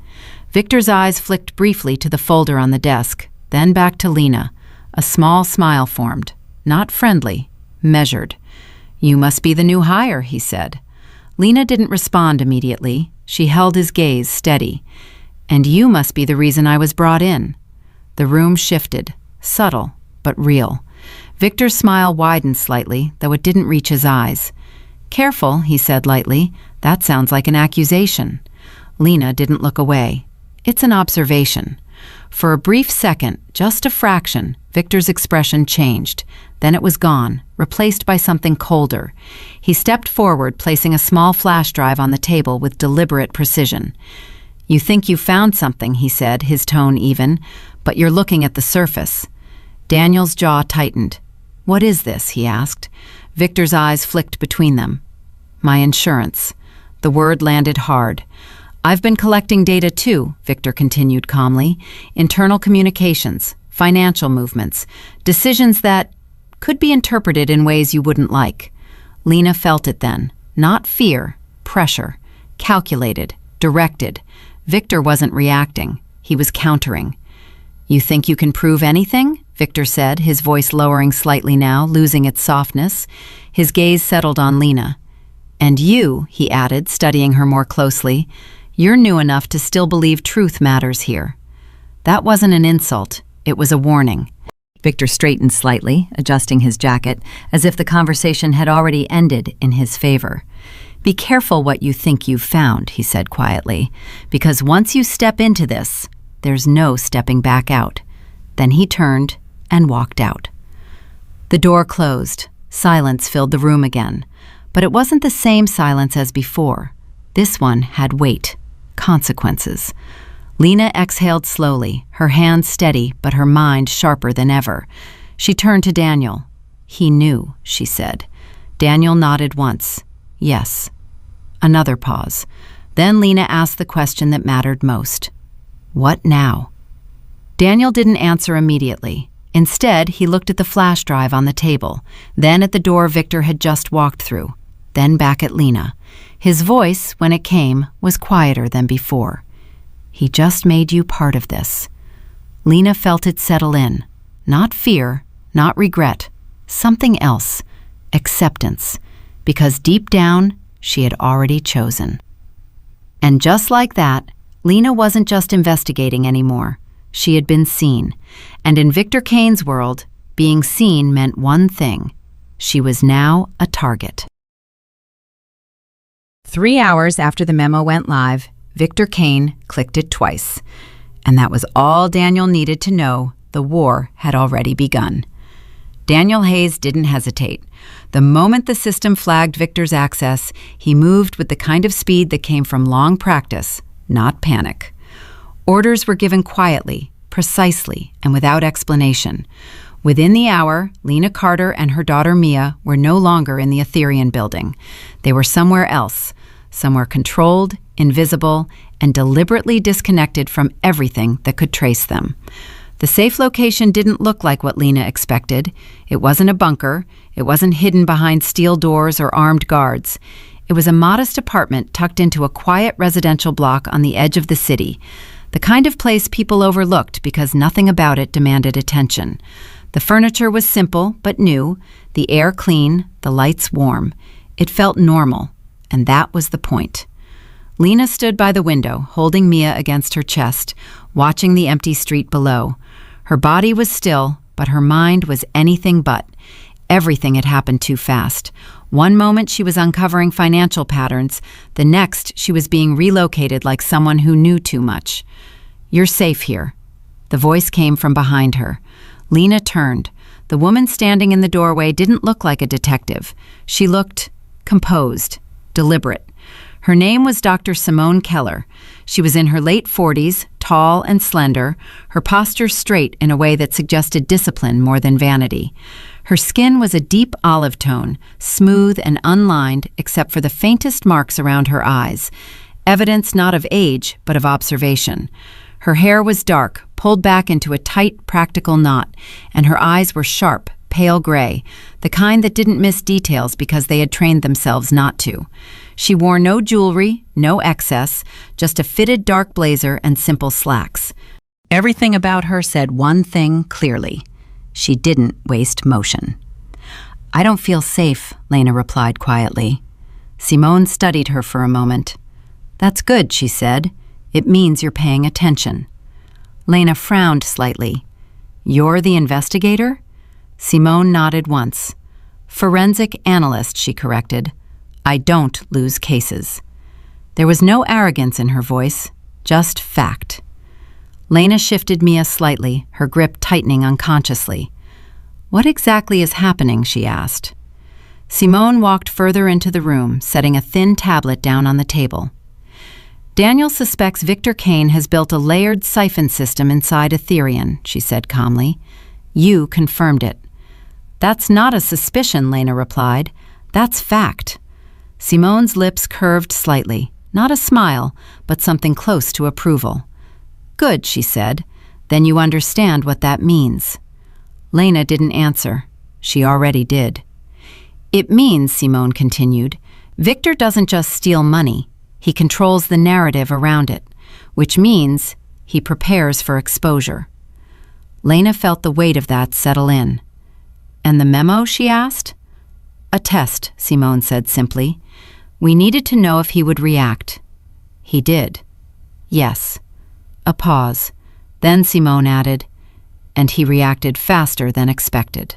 Victor's eyes flicked briefly to the folder on the desk, then back to Lena. A small smile formed, not friendly, measured. "You must be the new hire," he said. Lena didn't respond immediately. She held his gaze steady. "And you must be the reason I was brought in." The room shifted, subtle, but real. Victor's smile widened slightly, though it didn't reach his eyes. "Careful," he said lightly. "That sounds like an accusation." Lena didn't look away. "It's an observation." For a brief second, just a fraction, Victor's expression changed. Then it was gone, replaced by something colder. He stepped forward, placing a small flash drive on the table with deliberate precision. "You think you found something," he said, his tone even, "but you're looking at the surface." Daniel's jaw tightened. "What is this?" he asked. Victor's eyes flicked between them. "My insurance." The word landed hard. "I've been collecting data too," Victor continued calmly. "Internal communications, financial movements, decisions that could be interpreted in ways you wouldn't like. Lena felt it then. Not fear, pressure. Calculated, directed. Victor wasn't reacting. He was countering. "You think you can prove anything?" Victor said, his voice lowering slightly now, losing its softness. His gaze settled on Lena. "And you," he added, studying her more closely, "you're new enough to still believe truth matters here." That wasn't an insult. It was a warning. Victor straightened slightly, adjusting his jacket, as if the conversation had already ended in his favor. "Be careful what you think you've found," he said quietly, "because once you step into this, there's no stepping back out." Then he turned and walked out. The door closed. Silence filled the room again. But it wasn't the same silence as before. This one had weight, consequences. Lena exhaled slowly, her hands steady but her mind sharper than ever. She turned to Daniel. "He knew," she said. Daniel nodded once. "Yes." Another pause. Then Lena asked the question that mattered most. "What now?" Daniel didn't answer immediately. Instead, he looked at the flash drive on the table, then at the door Victor had just walked through, then back at Lena. His voice, when it came, was quieter than before. "He just made you part of this." Lena felt it settle in. Not fear, not regret, something else. Acceptance. Because deep down, she had already chosen. And just like that, Lena wasn't just investigating anymore. She had been seen. And in Victor Kane's world, being seen meant one thing. She was now a target. 3 hours after the memo went live, Victor Kane clicked it twice. And that was all Daniel needed to know. The war had already begun. Daniel Hayes didn't hesitate. The moment the system flagged Victor's access, he moved with the kind of speed that came from long practice, not panic. Orders were given quietly, precisely, and without explanation. Within the hour, Lena Carter and her daughter Mia were no longer in the Ethereum building. They were somewhere else, somewhere controlled, invisible, and deliberately disconnected from everything that could trace them. The safe location didn't look like what Lena expected. It wasn't a bunker. It wasn't hidden behind steel doors or armed guards. It was a modest apartment tucked into a quiet residential block on the edge of the city, the kind of place people overlooked because nothing about it demanded attention. The furniture was simple but new, the air clean, the lights warm. It felt normal, and that was the point. Lena stood by the window, holding Mia against her chest, watching the empty street below. Her body was still, but her mind was anything but. Everything had happened too fast. One moment she was uncovering financial patterns, the next she was being relocated like someone who knew too much. "You're safe here." The voice came from behind her. Lena turned. The woman standing in the doorway didn't look like a detective. She looked composed, deliberate. Her name was Dr. Simone Keller. She was in her late 40s, tall and slender, her posture straight in a way that suggested discipline more than vanity. Her skin was a deep olive tone, smooth and unlined except for the faintest marks around her eyes, evidence not of age but of observation. Her hair was dark, pulled back into a tight, practical knot, and her eyes were sharp, pale gray, the kind that didn't miss details because they had trained themselves not to. She wore no jewelry, no excess, just a fitted dark blazer and simple slacks. Everything about her said one thing clearly. She didn't waste motion. "I don't feel safe," Lena replied quietly. Simone studied her for a moment. "That's good," she said. "It means you're paying attention." Lena frowned slightly. "You're the investigator?" Simone nodded once. "Forensic analyst," she corrected. "I don't lose cases." There was no arrogance in her voice, just fact. Lena shifted Mia slightly, her grip tightening unconsciously. "What exactly is happening?" she asked. Simone walked further into the room, setting a thin tablet down on the table. "Daniel suspects Victor Kane has built a layered siphon system inside Ethereum," she said calmly. "You confirmed it." "That's not a suspicion," Lena replied. "That's fact." Simone's lips curved slightly, not a smile, but something close to approval. "Good," she said. "Then you understand what that means." Lena didn't answer. She already did. It means, Simone continued, Victor doesn't just steal money, he controls the narrative around it, which means he prepares for exposure. Lena felt the weight of that settle in. And the memo, she asked? A test, Simone said simply. We needed to know if he would react. He did. Yes. A pause. Then Simone added, and he reacted faster than expected.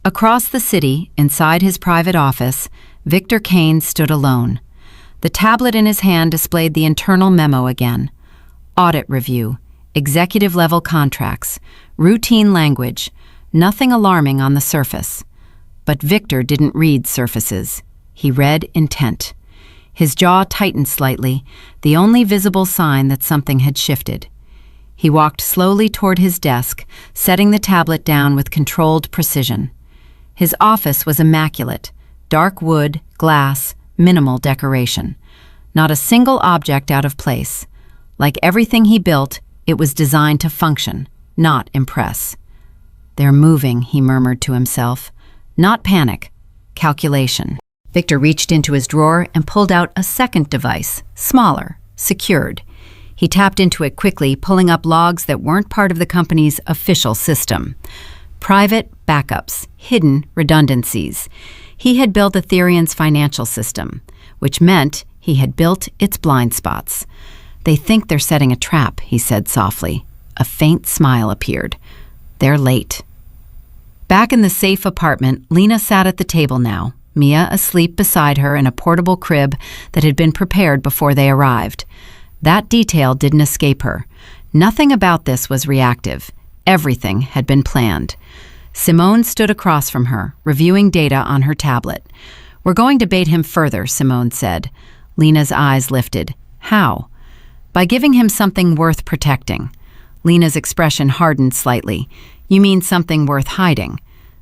Across the city, inside his private office, Victor Kane stood alone. The tablet in his hand displayed the internal memo again. Audit review, executive-level contracts, routine language, nothing alarming on the surface. But Victor didn't read surfaces. He read intent. His jaw tightened slightly, the only visible sign that something had shifted. He walked slowly toward his desk, setting the tablet down with controlled precision. His office was immaculate, dark wood, glass, minimal decoration. Not a single object out of place. Like everything he built, it was designed to function, not impress. They're moving, he murmured to himself. Not panic, calculation. Victor reached into his drawer and pulled out a second device, smaller, secured. He tapped into it quickly, pulling up logs that weren't part of the company's official system. Private backups, hidden redundancies. He had built Ethereum's financial system, which meant he had built its blind spots. They think they're setting a trap, he said softly. A faint smile appeared. They're late. Back in the safe apartment, Lena sat at the table now, Mia asleep beside her in a portable crib that had been prepared before they arrived. That detail didn't escape her. Nothing about this was reactive. Everything had been planned. Simone stood across from her, reviewing data on her tablet. We're going to bait him further, Simone said. Lena's eyes lifted. How? By giving him something worth protecting. Lena's expression hardened slightly. You mean something worth hiding?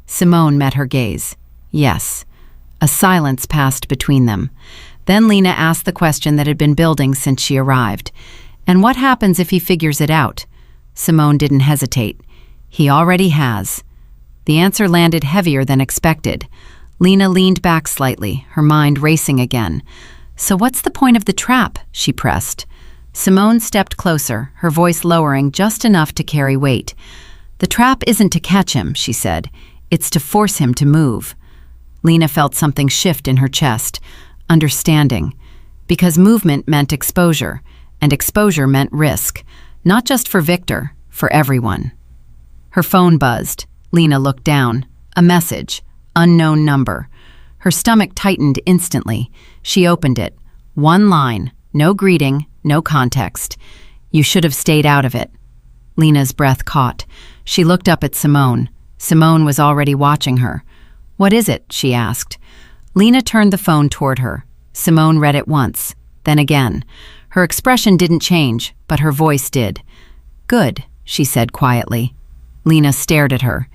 Simone met her gaze. Yes. A silence passed between them. Then Lena asked the question that had been building since she arrived. And what happens if he figures it out? Simone didn't hesitate. He already has. The answer landed heavier than expected. Lena leaned back slightly, her mind racing again. So what's the point of the trap? She pressed. Simone stepped closer, her voice lowering just enough to carry weight. The trap isn't to catch him, she said. It's to force him to move. Lena felt something shift in her chest. Understanding. Because movement meant exposure, and exposure meant risk. Not just for Victor, for everyone. Her phone buzzed. Lena looked down. A message. Unknown number. Her stomach tightened instantly. She opened it. One line. No greeting, no context. You should have stayed out of it. Lena's breath caught. She looked up at Simone. Simone was already watching her. What is it? She asked. Lena turned the phone toward her. Simone read it once, then again. Her expression didn't change, but her voice did. Good, she said quietly. Lena stared at her.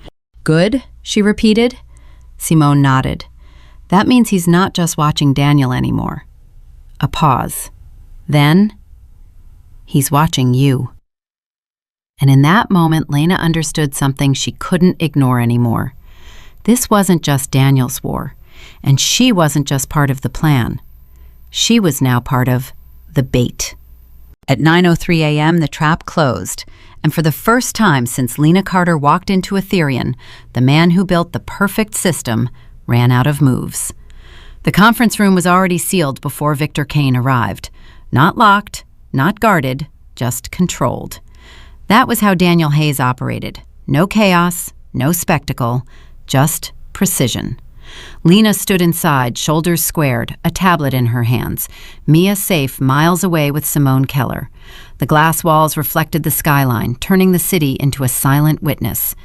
Good? She repeated. Simone nodded. That means he's not just watching Daniel anymore. A pause. Then, he's watching you. And in that moment, Lena understood something she couldn't ignore anymore. This wasn't just Daniel's war, and she wasn't just part of the plan. She was now part of the bait. At 9:03 a.m., the trap closed, and for the first time since Lena Carter walked into Ethereum, the man who built the perfect system ran out of moves. The conference room was already sealed before Victor Kane arrived. Not locked, not guarded, just controlled. That was how Daniel Hayes operated. No chaos, no spectacle, just precision. Lena stood inside, shoulders squared, a tablet in her hands. Mia safe, miles away with Simone Keller. The glass walls reflected the skyline, turning the city into a silent witness.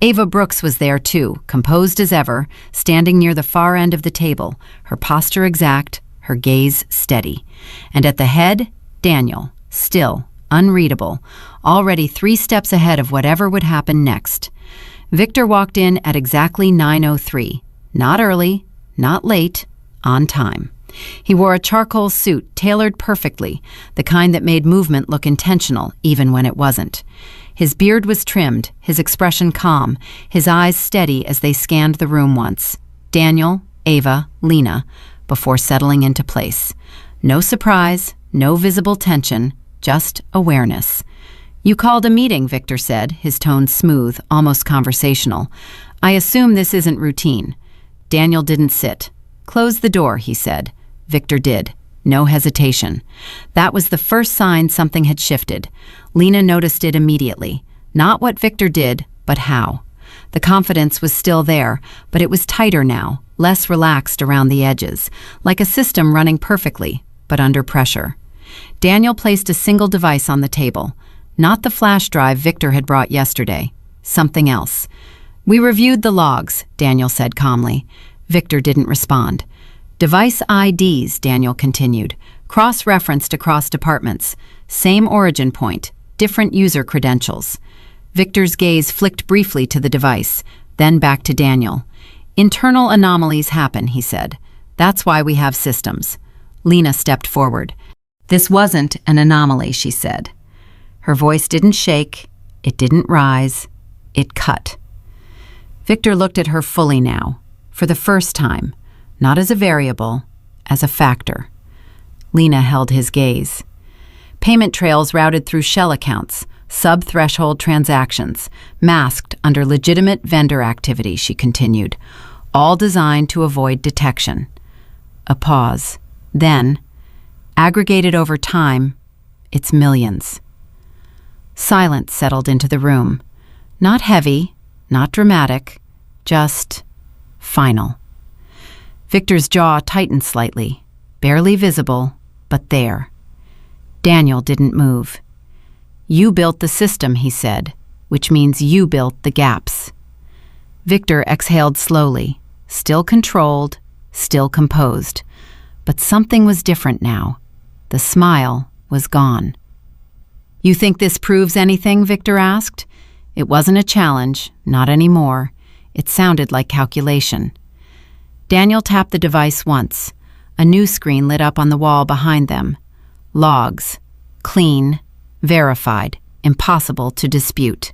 Ava Brooks was there too, composed as ever, standing near the far end of the table, her posture exact, her gaze steady. And at the head, Daniel, still, unreadable, already 3 steps ahead of whatever would happen next. Victor walked in at exactly 9:03. Not early, not late, on time. He wore a charcoal suit tailored perfectly, the kind that made movement look intentional even when it wasn't. His beard was trimmed, his expression calm, his eyes steady as they scanned the room once. Daniel, Ava, Lena, before settling into place. No surprise, no visible tension, just awareness. "You called a meeting," Victor said, his tone smooth, almost conversational. "I assume this isn't routine." Daniel didn't sit. "Close the door," he said. Victor did. No hesitation. That was the first sign something had shifted. Lena noticed it immediately. Not what Victor did, but how. The confidence was still there, but it was tighter now, less relaxed around the edges, like a system running perfectly, but under pressure. Daniel placed a single device on the table. Not the flash drive Victor had brought yesterday. Something else. "We reviewed the logs," Daniel said calmly. Victor didn't respond. "Device IDs," Daniel continued, "cross-referenced across departments. Same origin point, different user credentials." Victor's gaze flicked briefly to the device, then back to Daniel. "Internal anomalies happen," he said. "That's why we have systems." Lena stepped forward. "This wasn't an anomaly," she said. Her voice didn't shake, it didn't rise, it cut. Victor looked at her fully now, for the first time, not as a variable, as a factor. Lena held his gaze. "Payment trails routed through shell accounts, sub-threshold transactions, masked under legitimate vendor activity," she continued, "all designed to avoid detection." A pause. Then, aggregated over time, it's millions. Silence settled into the room. Not heavy, not dramatic, just final. Victor's jaw tightened slightly, barely visible, but there. Daniel didn't move. "You built the system," he said, "which means you built the gaps." Victor exhaled slowly, still controlled, still composed. But something was different now. The smile was gone. "You think this proves anything?" Victor asked. It wasn't a challenge, not anymore. It sounded like calculation. Daniel tapped the device once. A new screen lit up on the wall behind them. Logs. Clean. Verified. Impossible to dispute.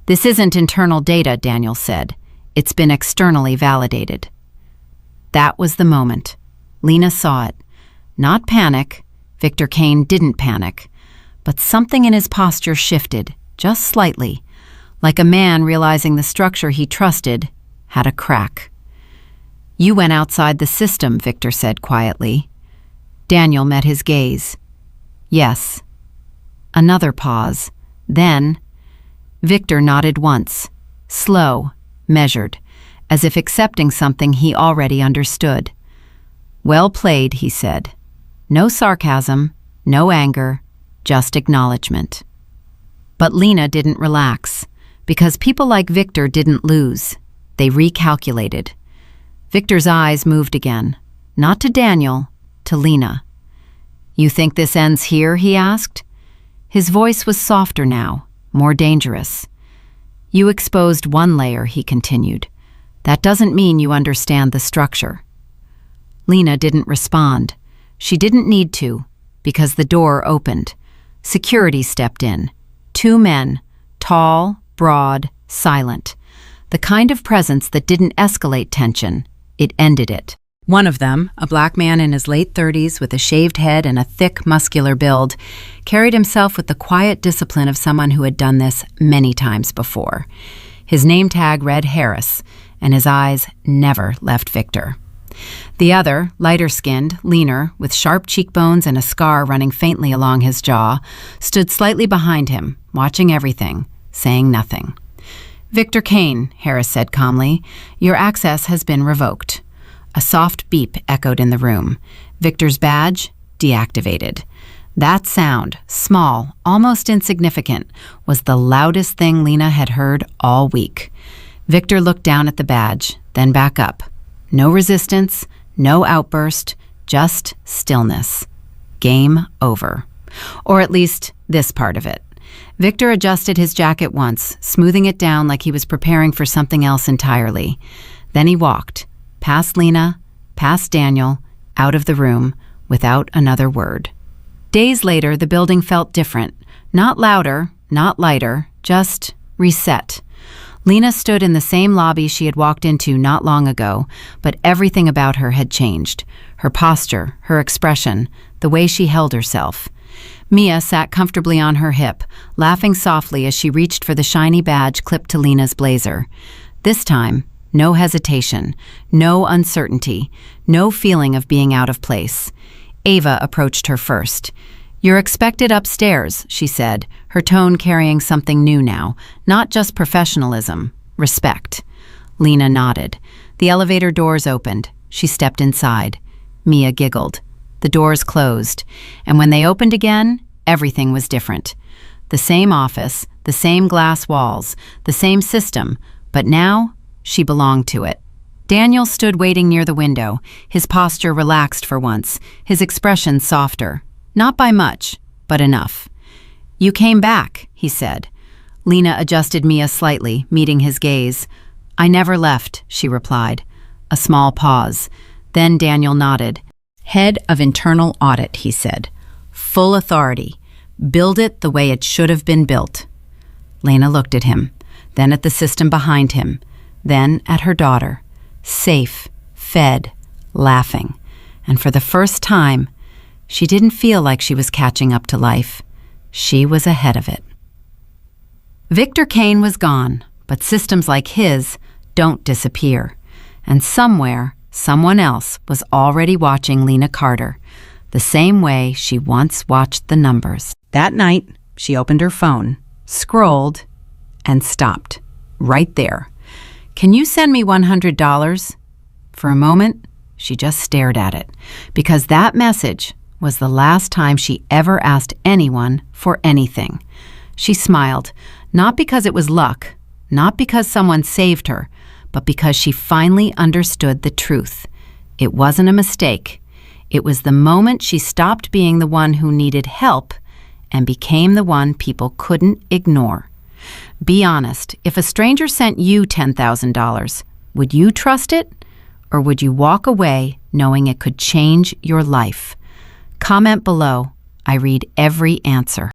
"This isn't internal data," Daniel said. "It's been externally validated." That was the moment. Lena saw it. Not panic. Victor Kane didn't panic. But something in his posture shifted, just slightly, like a man realizing the structure he trusted had a crack. "You went outside the system," Victor said quietly. Daniel met his gaze. "Yes." Another pause. Then, Victor nodded once, slow, measured, as if accepting something he already understood. "Well played," he said. No sarcasm, no anger, just acknowledgement. But Lena didn't relax, because people like Victor didn't lose. They recalculated. Victor's eyes moved again, not to Daniel, to Lena. "You think this ends here?" he asked. His voice was softer now, more dangerous. "You exposed one layer," he continued. "That doesn't mean you understand the structure." Lena didn't respond. She didn't need to, because the door opened. Security stepped in. 2 men, tall, broad, silent. The kind of presence that didn't escalate tension, it ended it. One of them, a black man in his late 30s with a shaved head and a thick, muscular build, carried himself with the quiet discipline of someone who had done this many times before. His name tag read Harris, and his eyes never left Victor. The other, lighter-skinned, leaner, with sharp cheekbones and a scar running faintly along his jaw, stood slightly behind him, watching everything, saying nothing. "Victor Kane," Harris said calmly, "your access has been revoked." A soft beep echoed in the room. Victor's badge, deactivated. That sound, small, almost insignificant, was the loudest thing Lena had heard all week. Victor looked down at the badge, then back up. No resistance, no outburst, just stillness. Game over. Or at least this part of it. Victor adjusted his jacket once, smoothing it down like he was preparing for something else entirely. Then he walked, past Lena, past Daniel, out of the room, without another word. Days later, the building felt different. Not louder, not lighter, Just reset. Lena stood in the same lobby she had walked into not long ago, but everything about her had changed. Her posture, her expression, the way she held herself. Mia sat comfortably on her hip, laughing softly as she reached for the shiny badge clipped to Lena's blazer. This time, no hesitation, no uncertainty, no feeling of being out of place. Ava approached her first. "You're expected upstairs," she said, her tone carrying something new now, not just professionalism, respect. Lena nodded. The elevator doors opened. She stepped inside. Mia giggled. The doors closed, and when they opened again, everything was different. The same office, the same glass walls, the same system, but now she belonged to it. Daniel stood waiting near the window, his posture relaxed for once, his expression softer. Not by much, but enough. "You came back," he said. Lena adjusted Mia slightly, meeting his gaze. "I never left," she replied. A small pause. Then Daniel nodded. "Head of Internal Audit," he said. "Full authority. Build it the way it should have been built." Lena looked at him, then at the system behind him, then at her daughter. Safe, fed, laughing. And for the first time, she didn't feel like she was catching up to life. She was ahead of it. Victor Kane was gone, but systems like his don't disappear. And somewhere, someone else was already watching Lena Carter, the same way she once watched the numbers. That night, she opened her phone, scrolled, and stopped. Right there. "Can you send me $100? For a moment, she just stared at it, because that message was the last time she ever asked anyone for anything. She smiled, not because it was luck, not because someone saved her, but because she finally understood the truth. It wasn't a mistake. It was the moment she stopped being the one who needed help and became the one people couldn't ignore. Be honest, if a stranger sent you $10,000, would you trust it? Or would you walk away knowing it could change your life? Comment below. I read every answer.